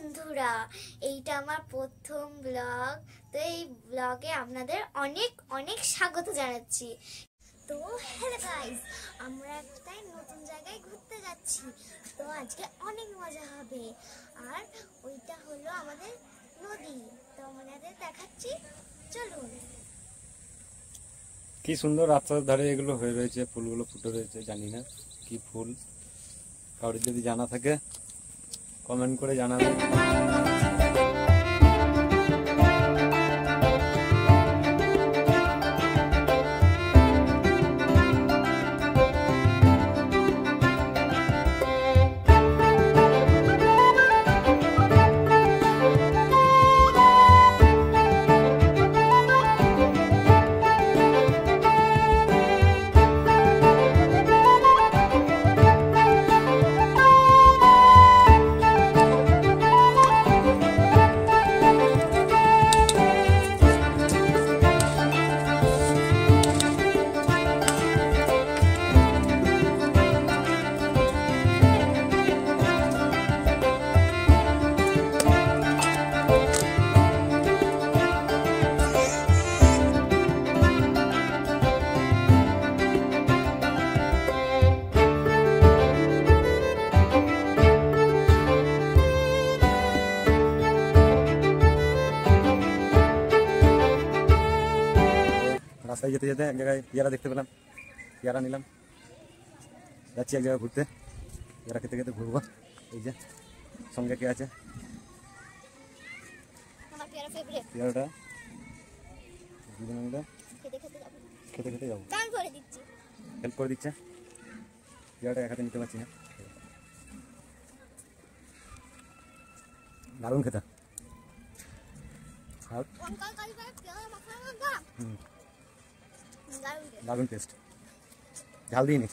বন্ধুরা, এইটা আমার প্রথম ব্লগ। তো এই ব্লগে আপনাদের অনেক অনেক স্বাগত জানাচ্ছি। তো হ্যালো গাইস, আমরা একটা নতুন জায়গায় ঘুরতে যাচ্ছি। তো আজকে অনেক মজা হবে। আর ওইটা হলো আমাদের নদী। তো আমাদের দেখাচ্ছি, চলুন। কি সুন্দর রাস্তার ধারে এগুলো হয়ে রয়েছে, ফুলগুলো ফুটে রয়েছে। জানি না কি ফুল, কারোর যদি জানা থাকে কমেন্ট করে জানাবেন। রাস্তায় যেতে যেতে এক জায়গায় পেয়ারা দেখতে পেলাম, পেয়ারা নিলাম। যাচ্ছি এক জায়গায় ঘুরতে, পেয়ারা খেতে খেতে ঘুরবো। এই যে সঙ্গে কে আছে? পেয়ারাটা দুজনে মিলে খেতে খেতে যাবো। হেল্প করে দিচ্ছে। পেয়ারাটা এক হাতে নিতে পারছি না। দারুণ খেতে। দারুণ টেস্ট। ঝাল দিইনি,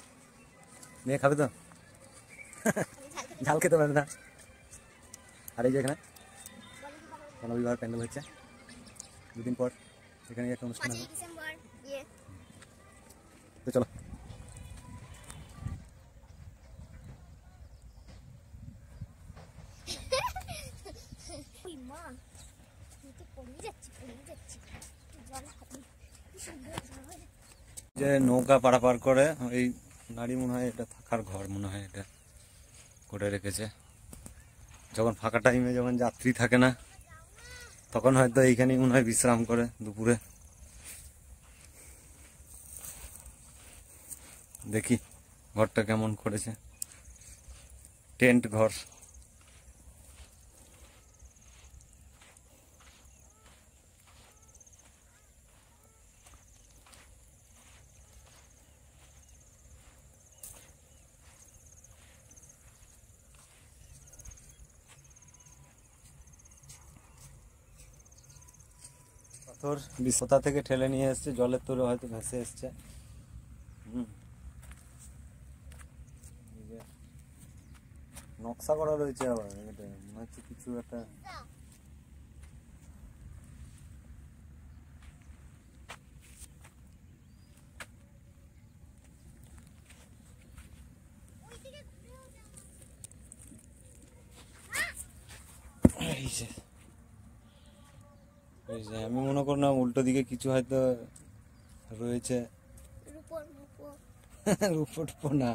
মেয়ে খাবে তো। ঝাল খেতে পারে না। আর এই যে এখানে বনবিভাগ প্যান্ডেল হচ্ছে, দুদিন পর এখানে একটা অনুষ্ঠান হবে। তো চলো। যে নৌকা পারাপার করে এই নারী মনে হয় এটা থাকার ঘর, মনে হয় এটা করে রেখেছে। যখন ফাঁকা টাইমে যখন যাত্রী থাকে না তখন হয়তো এইখানেই মনে হয় বিশ্রাম করে দুপুরে। দেখি ঘরটা কেমন করেছে, টেন্ট ঘর। পাথর কোথা থেকে ঠেলে নিয়ে এসছে, জলের তোরে হয়তো ভেসে এসছে। নকশা করা রয়েছে আবার, এটা মনে হচ্ছে কিছু একটা। আমি মনে করলাম উল্টো দিকে কিছু হয়তো রয়েছে। রূপো না,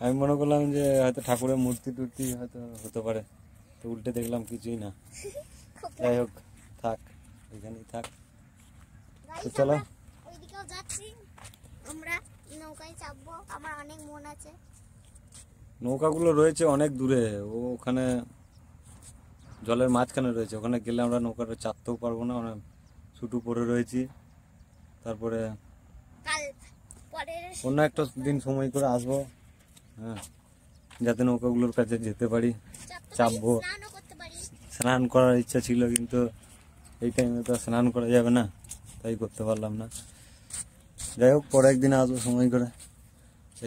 আমি মনে করলাম যে হয়তো ঠাকুরের মূর্তি টুর্তি হয়তো হতে পারে, তো উল্টে দেখলাম কিছুই না। যাই হোক, থাক, এখানেই থাক। তো চলো, ওইদিকেও যাচ্ছি আমরা, নৌকায় চাপবো। আমার অনেক মন আছে। নৌকাগুলো রয়েছে অনেক দূরে, ওখানে জলের মাঝখানে রয়েছে। ওখানে গেলে আমরা নৌকাটা চাপতেও পারবো না, আমরা ছুটু পরে রয়েছি। তারপরে অন্য একটা দিন সময় করে আসবো, হ্যাঁ, যাতে নৌকাগুলোর কাছে যেতে পারি, চাপবো। স্নান করার ইচ্ছা ছিল, কিন্তু এই টাইমে তো স্নান করা যাবে না, তাই করতে পারলাম না। যাই হোক, পরে একদিন আসবো সময় করে।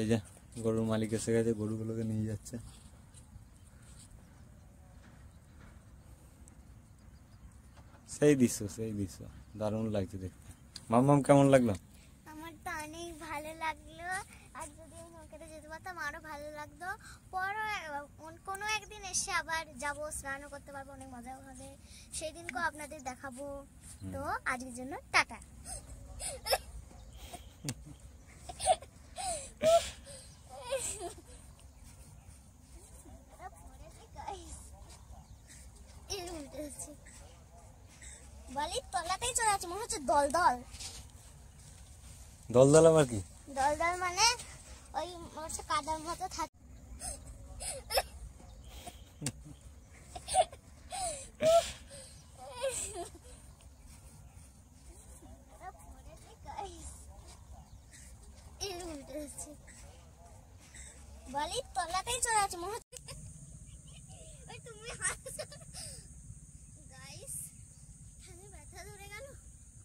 এই যে গরুর মালিক এসে গেছে, গরুগুলোকে নিয়ে যাচ্ছে। সেই দৃশ্য দারুণ লাগছে দেখতে। মাম্মাম কেমন লাগলো? আমার তো অনেক ভালো লাগলো। আর যদি আমি নৌকাতে যেতে পারতাম আরো ভালো লাগতো। পরে কোনো একদিন এসে আবার যাব, স্নানও করতে পারবো, অনেক মজাও হবে, সেই দিনকেও আপনাদের দেখাবো। তো আজকের জন্য টাটা। বালির তলাতেই চলে আছে, মনে হচ্ছে দলদল। দলদল আবার কি? দলদল মানে ওই হচ্ছে কাদার মতো থাকে। বালির তলাতেই চলে আছে, মনে হচ্ছে। তুমি গাইস, এখানে ব্যথা ধরে গেল,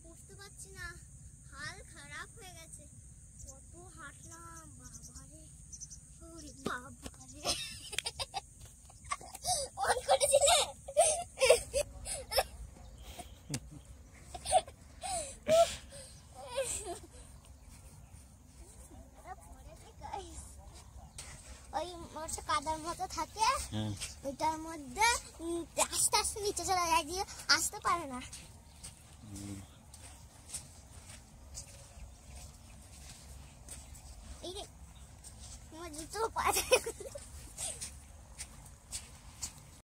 উঠতে পারছি না, হাল খারাপ হয়ে গেছে। কত হাঁটলাম, বাবারে, ওরে বাবারে। অন করেছিলে? ওই হচ্ছে কাদার মতো থাকে, ওইটার মধ্যে আস্তে আস্তে নিচে চলে যায়, দিয়ে আসতে পারে না।